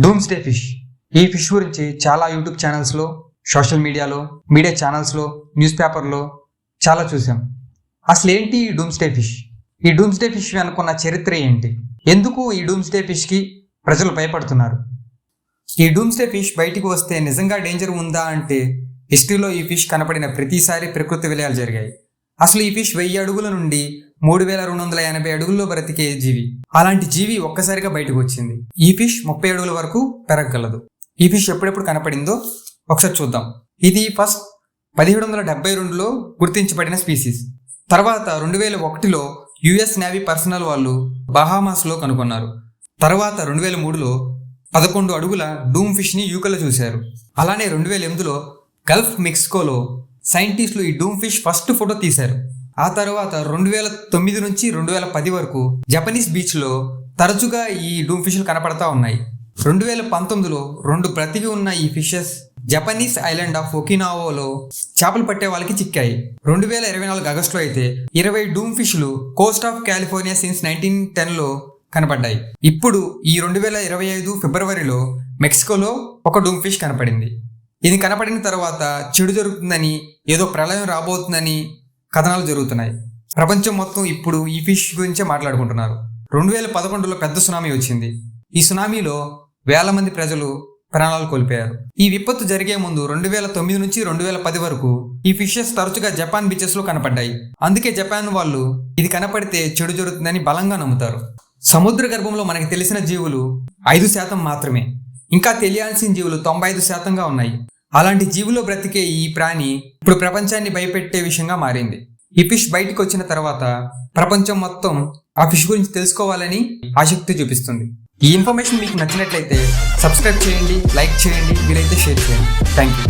Doomsday fish. ఈ fish గురించి చాలా యూట్యూబ్ ఛానల్స్లో, సోషల్ మీడియాలో, మీడియా ఛానల్స్లో, న్యూస్ పేపర్లో చాలా చూసాం. అసలు ఏంటి ఈ డూమ్స్డే ఫిష్? ఈ డూమ్స్డే ఫిష్ వెనుకున్న చరిత్ర ఏంటి? ఎందుకు ఈ డూమ్స్డే ఫిష్కి ప్రజలు భయపడుతున్నారు? ఈ డూమ్స్డే ఫిష్ బయటికి వస్తే నిజంగా డేంజర్ ఉందా అంటే, హిస్టరీలో ఈ ఫిష్ కనపడిన ప్రతిసారి ప్రకృతి విలయాలు జరిగాయి. అసలు ఈ ఫిష్ 1000 అడుగుల నుండి 3280 అడుగుల్లో బ్రతికే జీవి. అలాంటి జీవి ఒక్కసారిగా బయటకు వచ్చింది. ఈ ఫిష్ 30 అడుగుల వరకు పెరగగలదు. ఈ ఫిష్ ఎప్పుడెప్పుడు కనపడిందో ఒకసారి చూద్దాం. ఇది ఫస్ట్ 1772లో గుర్తించబడిన స్పీసీస్. తర్వాత 2001లో యుఎస్ నేవీ పర్సనల్ వాళ్ళు బహామాస్లో కనుగొన్నారు. తర్వాత 2003లో 11 అడుగుల డూమ్ ఫిష్ని యూకలో చూశారు. అలానే 2008లో గల్ఫ్ మెక్సికోలో సైంటిస్టులు ఈ డూమ్ ఫిష్ ఫస్ట్ ఫోటో తీశారు. ఆ తర్వాత 2009 నుంచి 2010 వరకు జపనీస్ బీచ్లో తరచుగా ఈ డూమ్ ఫిష్లు కనపడతా ఉన్నాయి. 2019లో 2 బ్రతికి ఉన్న ఈ ఫిషెస్ జపనీస్ ఐలాండ్ ఆఫ్ ఒకినావాలో చేపలు పట్టే వాళ్ళకి చిక్కాయి. 2024 ఆగస్టులో అయితే 20 డూమ్ ఫిష్లు కోస్ట్ ఆఫ్ కాలిఫోర్నియా సిన్స్ 1910లో కనపడ్డాయి. ఇప్పుడు ఈ 2025 ఫిబ్రవరిలో మెక్సికోలో ఒక డూమ్ ఫిష్ కనపడింది. ఇది కనపడిన తర్వాత చెడు జరుగుతుందని, ఏదో ప్రళయం రాబోతుందని కథనాలు జరుగుతున్నాయి. ప్రపంచం మొత్తం ఇప్పుడు ఈ ఫిష్ గురించే మాట్లాడుకుంటున్నారు. 2011లో పెద్ద సునామీ వచ్చింది. ఈ సునామీలో వేల మంది ప్రజలు ప్రాణాలు కోల్పోయారు. ఈ విపత్తు జరిగే ముందు 2009 నుంచి 2010 వరకు ఈ ఫిషెస్ తరచుగా జపాన్ బీచెస్ లో కనపడ్డాయి. అందుకే జపాన్ వాళ్ళు ఇది కనపడితే చెడు జరుగుతుందని బలంగా నమ్ముతారు. సముద్ర గర్భంలో మనకి తెలిసిన జీవులు 5% మాత్రమే. ఇంకా తెలియాల్సిన జీవులు 95%గా ఉన్నాయి. అలాంటి జీవులో బ్రతికే ఈ ప్రాణి ఇప్పుడు ప్రపంచాన్ని భయపెట్టే విషయంగా మారింది. ఈ ఫిష్ బయటికి వచ్చిన తర్వాత ప్రపంచం మొత్తం ఆ ఫిష్ గురించి తెలుసుకోవాలని ఆసక్తి చూపిస్తుంది. ఈ ఇన్ఫర్మేషన్ మీకు నచ్చినట్లయితే సబ్స్క్రైబ్ చేయండి, లైక్ చేయండి, వీలైతే షేర్ చేయండి. Thank you.